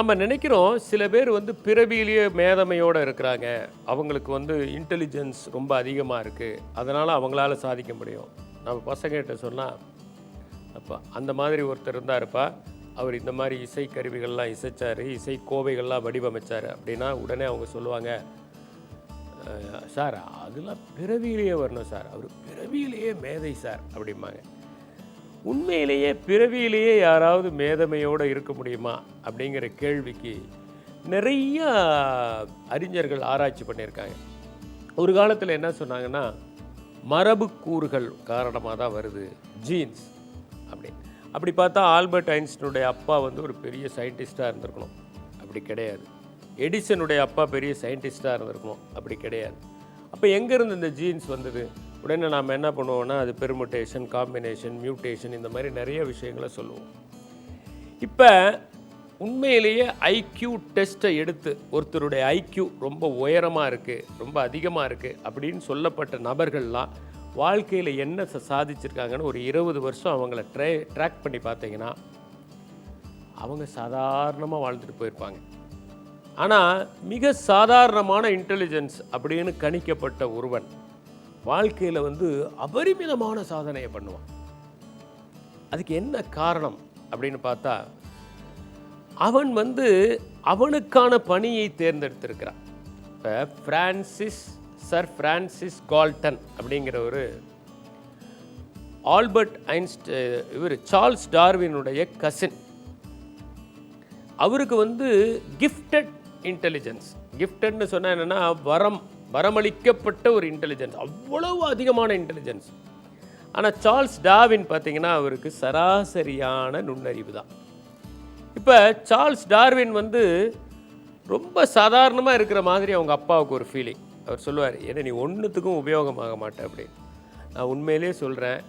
நாம் நினைக்கிறோம் சில பேர் வந்து பிறவியிலேயே மேதமையோடு இருக்கிறாங்க, அவங்களுக்கு வந்து இன்டெலிஜென்ஸ் ரொம்ப அதிகமாக இருக்குது, அதனால் அவங்களால சாதிக்க முடியும். நம்ம பசங்ககிட்ட சொன்னால், அப்போ அந்த மாதிரி ஒருத்தர் இருந்தாருப்பா, அவர் இந்த மாதிரி இசைக்கருவிகள்லாம் இசைச்சார், இசை கோவைகள்லாம் வடிவமைச்சார் அப்படின்னா உடனே அவங்க சொல்லுவாங்க, சார் அதெல்லாம் பிறவியிலேயே வரணும் சார், அவர் பிறவியிலேயே மேதை சார் அப்படிம்பாங்க. உண்மையிலேயே பிறவியிலேயே யாராவது மேதமையோடு இருக்க முடியுமா அப்படிங்கிற கேள்விக்கு நிறைய அறிஞர்கள் ஆராய்ச்சி பண்ணியிருக்காங்க. ஒரு காலத்தில் என்ன சொன்னாங்கன்னா, மரபு கூறுகள் காரணமாக தான் வருது, ஜீன்ஸ் அப்படி பார்த்தா ஆல்பர்ட் ஐன்ஸ்டீனுடைய அப்பா வந்து ஒரு பெரிய சயின்டிஸ்டாக இருந்திருக்கணும், அப்படி கிடையாது. எடிசனுடைய அப்பா பெரிய சயின்டிஸ்டாக இருந்திருக்கணும், அப்படி கிடையாது. அப்போ எங்கேருந்து இந்த ஜீன்ஸ் வந்தது? உடனே நாம் என்ன பண்ணுவோம்னா, அது பெர்முட்டேஷன், காம்பினேஷன், மியூட்டேஷன், இந்த மாதிரி நிறைய விஷயங்களை சொல்லுவோம். இப்போ உண்மையிலேயே ஐக்யூ டெஸ்ட்டை எடுத்து ஒருத்தருடைய ஐக்யூ ரொம்ப உயரமாக இருக்குது, ரொம்ப அதிகமாக இருக்குது அப்படின்னு சொல்லப்பட்ட நபர்கள்லாம் வாழ்க்கையில் என்ன சாதிச்சிருக்காங்கன்னு ஒரு 20 வருஷம் அவங்கள ட்ராக் பண்ணி பார்த்தீங்கன்னா அவங்க சாதாரணமாக வாழ்ந்துட்டு போயிருப்பாங்க. ஆனால் மிக சாதாரணமான இன்டெலிஜென்ஸ் அப்படின்னு கணிக்கப்பட்ட ஒருவன் வாழ்க்கையில் வந்து அபரிமிதமான சாதனையை பண்ணுவான். அதுக்கு என்ன காரணம் அப்படின்னு பார்த்தா, அவன் வந்து அவனுக்கான பணியை தேர்ந்தெடுத்திருக்கிறான். இப்போ சர் ஃப்ரான்சிஸ் கால்டன் அப்படிங்கிற ஒரு ஆல்பர்ட் இவர் சார்ல்ஸ் டார்வினுடைய கசின். அவருக்கு வந்து கிஃப்டட் இன்டெலிஜென்ஸ், கிஃப்டட்னு சொன்னால் என்னென்னா வரமளிக்கப்பட்ட ஒரு இன்டெலிஜென்ஸ், அவ்வளவு அதிகமான இன்டெலிஜென்ஸ். ஆனால் சார்ல்ஸ் டார்வின் பார்த்திங்கன்னா அவருக்கு சராசரியான நுண்ணறிவு தான். இப்போ சார்ல்ஸ் டார்வின் வந்து ரொம்ப சாதாரணமாக இருக்கிற மாதிரி அவங்க அப்பாவுக்கு ஒரு ஃபீலிங். அவர் சொல்லுவார், ஏன்னா நீ ஒன்றுத்துக்கும் உபயோகமாக மாட்டேன் அப்படின்னு. நான் உண்மையிலே சொல்கிறேன்,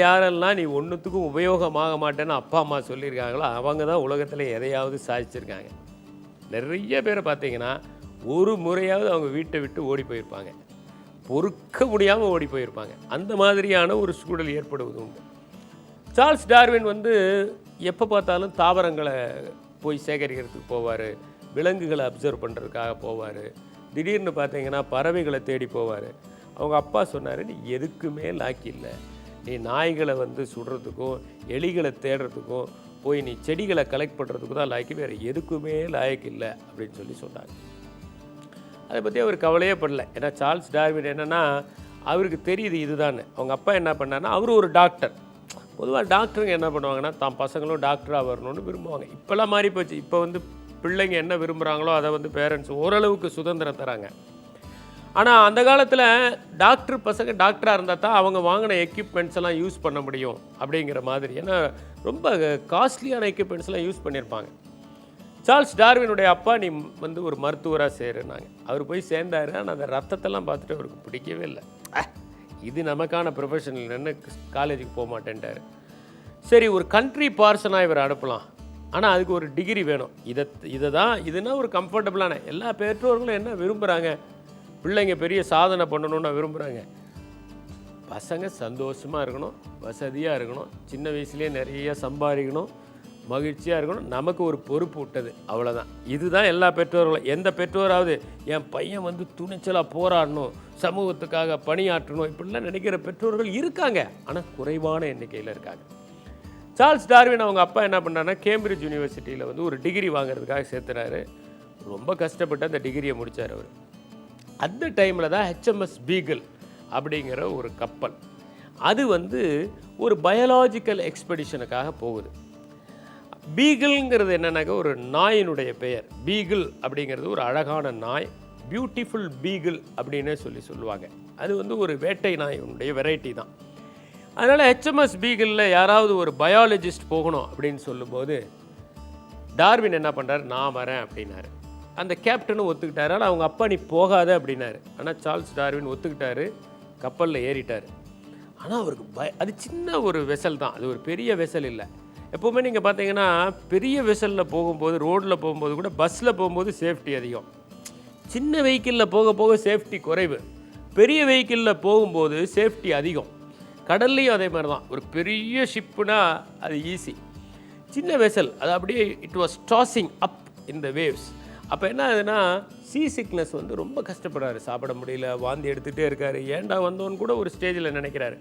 யாரெல்லாம் நீ ஒன்றுத்துக்கும் உபயோகமாக மாட்டேன்னு அப்பா அம்மா சொல்லியிருக்காங்களோ அவங்க தான் உலகத்தில் எதையாவது சாதிச்சிருக்காங்க. நிறைய பேரை பார்த்தீங்கன்னா ஒரு முறையாவது அவங்க வீட்டை விட்டு ஓடி போயிருப்பாங்க, பொறுக்க முடியாமல் ஓடி போயிருப்பாங்க. அந்த மாதிரியான ஒரு சூழல் ஏற்படுவது உண்டு. சார்ல்ஸ் டார்வின் வந்து எப்போ பார்த்தாலும் தாவரங்களை போய் சேகரிக்கிறதுக்கு போவார், விலங்குகளை அப்சர்வ் பண்ணுறதுக்காக போவார், திடீர்னு பார்த்தீங்கன்னா பறவைகளை தேடி போவார். அவங்க அப்பா சொன்னார், நீ எதுக்குமே லாக்கி இல்லை, நீ நாய்களை வந்து சுடுறதுக்கும் எலிகளை தேடுறதுக்கும் போய் நீ செடிகளை கலெக்ட் பண்ணுறதுக்கும் தான் லாய்க்கு, வேறு எதுக்குமே லாய்க்கு இல்லை அப்படின்னு சொல்லி சொன்னாங்க. அதை பற்றி அவர் கவலையே படல. ஏன்னா சார்ல்ஸ் டார்வின் என்னென்னா அவருக்கு தெரியுது இதுதான்னு. அவங்க அப்பா என்ன பண்ணார்னா, அவர் ஒரு டாக்டர். பொதுவாக டாக்டருங்க என்ன பண்ணுவாங்கன்னா, தான் பசங்களும் டாக்டராக வரணும்னு விரும்புவாங்க. இப்போல்லாம் மாறி போச்சு. இப்போ வந்து பிள்ளைங்க என்ன விரும்புகிறாங்களோ அதை வந்து பேரண்ட்ஸ் ஓரளவுக்கு சுதந்திரம் தராங்க. ஆனால் அந்த காலத்தில் டாக்டர் பசங்க டாக்டராக இருந்தால் தான் அவங்க வாங்கின எக்யூப்மெண்ட்ஸ் எல்லாம் யூஸ் பண்ண முடியும் அப்படிங்கிற மாதிரி. ஏன்னா ரொம்ப காஸ்ட்லியான எக்யூப்மெண்ட்ஸ்லாம் யூஸ் பண்ணியிருப்பாங்க. சார்ல்ஸ் டார்வினுடைய அப்பா நீ வந்து ஒரு மருத்துவராக சேருனாங்க. அவர் போய் சேர்ந்தார். ஆனால் அந்த ரத்தத்தெல்லாம் பார்த்துட்டு அவருக்கு பிடிக்கவே இல்லை. இது நமக்கான ப்ரொஃபஷனல், என்ன காலேஜுக்கு போக மாட்டேன்ட்டார். சரி, ஒரு கண்ட்ரி பார்சனாக இவர் அனுப்பலாம், ஆனால் அதுக்கு ஒரு டிகிரி வேணும். இதுனா ஒரு கம்ஃபர்டபுளான, எல்லா பெற்றோர்களும் என்ன விரும்புகிறாங்க, பிள்ளைங்க பெரிய சாதனை பண்ணணும்னு விரும்புகிறாங்க. பசங்க சந்தோஷமாக இருக்கணும், வசதியாக இருக்கணும், சின்ன வயசுலேயே நிறைய சம்பாதிக்கணும், மகிழ்ச்சியாக இருக்கணும், நமக்கு ஒரு பொறுப்பு விட்டது, அவ்வளோதான். இதுதான் எல்லா பெற்றோர்களும். எந்த பெற்றோராவது என் பையன் வந்து துணிச்சலாக போராடணும், சமூகத்துக்காக பணியாற்றணும், இப்படிலாம் நினைக்கிற பெற்றோர்கள் இருக்காங்க, ஆனால் குறைவான எண்ணிக்கையில் இருக்காங்க. சார்ல்ஸ் டார்வின் அவங்க அப்பா என்ன பண்ணுறாருன்னா, கேம்பிரிட்ஜ் யூனிவர்சிட்டியில் வந்து ஒரு டிகிரி வாங்குறதுக்காக சேர்த்துறாரு. ரொம்ப கஷ்டப்பட்டு அந்த டிகிரியை முடித்தார் அவர். அந்த டைமில் தான் HMS பீகிள் அப்படிங்கிற ஒரு கப்பல், அது வந்து ஒரு பயாலாஜிக்கல் எக்ஸ்பெடிஷனுக்காக போகுது. பீகிள்ங்கிறது என்னன்னாக்க ஒரு நாயினுடைய பெயர். பீகிள் அப்படிங்கிறது ஒரு அழகான நாய், பியூட்டிஃபுல் பீகிள் அப்படின்னே சொல்லுவாங்க. அது வந்து ஒரு வேட்டை நாயினுடைய வெரைட்டி தான். அதனால் HMS பீகிளில் யாராவது ஒரு பயாலஜிஸ்ட் போகணும் அப்படின்னு சொல்லும்போது டார்வின் என்ன பண்ணுறாரு, நான் வரேன் அப்படின்னாரு. அந்த கேப்டனும் ஒத்துக்கிட்டாரு. ஆனால் அவங்க அப்பா நீ போகாத அப்படின்னாரு. ஆனால் சார்ல்ஸ் டார்வின் ஒத்துக்கிட்டாரு, கப்பலில் ஏறிட்டார். ஆனால் அவருக்கு அது சின்ன ஒரு வெசல் தான், அது ஒரு பெரிய வெசல் இல்லை. எப்போவுமே நீங்கள் பார்த்தீங்கன்னா பெரிய வெசலில் போகும்போது, ரோடில் போகும்போது கூட, பஸ்ஸில் போகும்போது சேஃப்டி அதிகம், சின்ன வெஹிக்கிளில் போக போக சேஃப்டி குறைவு, பெரிய வெஹிக்கிளில் போகும்போது சேஃப்டி அதிகம். கடல்லையும் அதே மாதிரி தான். ஒரு பெரிய ஷிப்புனா அது ஈஸி. சின்ன வெசல் அது அப்படியே it was tossing up in the waves. அப்போ என்ன ஆகுதுன்னா சீ சிக்னஸ் வந்து ரொம்ப கஷ்டப்படுறாரு, சாப்பிட முடியல, வாந்தி எடுத்துகிட்டே இருக்கார். ஏன்டா வந்தோன்னு கூட ஒரு ஸ்டேஜில் நினைக்கிறாரு.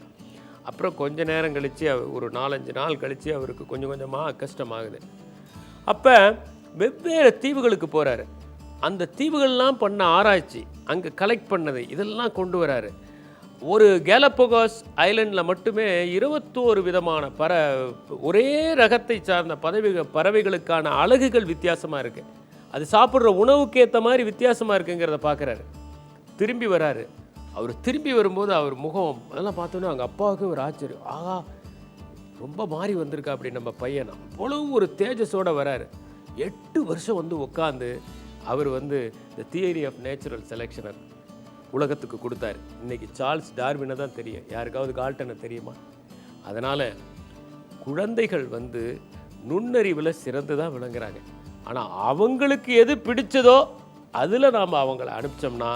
அப்புறம் கொஞ்ச நேரம் கழித்து ஒரு 4-5 நாள் கழித்து அவருக்கு கொஞ்சம் கொஞ்சமாக கஷ்டமாகுது. அப்போ வெவ்வேறு தீவுகளுக்கு போகிறாரு. அந்த தீவுகள்லாம் பண்ண ஆராய்ச்சி, அங்கே கலெக்ட் பண்ணது இதெல்லாம் கொண்டு வராரு. ஒரு கேலப்பகோஸ் ஐலண்டில் மட்டுமே 21 விதமான ஒரே ரகத்தை சார்ந்த பறவைகளுக்கான அலகுகள் வித்தியாசமாக இருக்குது. அது சாப்பிட்ற உணவுக்கு ஏற்ற மாதிரி வித்தியாசமாக இருக்குங்கிறத பார்க்குறாரு. திரும்பி வராரு. அவர் திரும்பி வரும்போது அவர் முகம் அதெல்லாம் பார்த்தோன்னே அவங்க அப்பாவுக்கு ஒரு ஆச்சரியம். ஆகா, ரொம்ப மாறி வந்திருக்கா அப்படி நம்ம பையன். அவ்வளோ ஒரு தேஜஸோடு வராரு. 8 வருஷம் வந்து உட்காந்து அவர் வந்து இந்த தியரி ஆஃப் நேச்சுரல் செலெக்ஷனை உலகத்துக்கு கொடுத்தாரு. இன்றைக்கி சார்ல்ஸ் டார்வினை தான் தெரியும், யாருக்காவது கால்டனை தெரியுமா? அதனால் குழந்தைகள் வந்து நுண்ணறிவில் சிறந்து தான் விளங்குறாங்க. ஆனால் அவங்களுக்கு எது பிடிச்சதோ அதில் நாம் அவங்கள அனுப்பிச்சோம்னா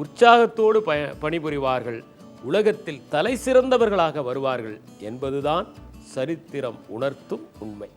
உற்சாகத்தோடு பணிபுரிவார்கள், உலகத்தில் தலை சிறந்தவர்களாக வருவார்கள் என்பதுதான் சரித்திரம் உணர்த்தும் உண்மை.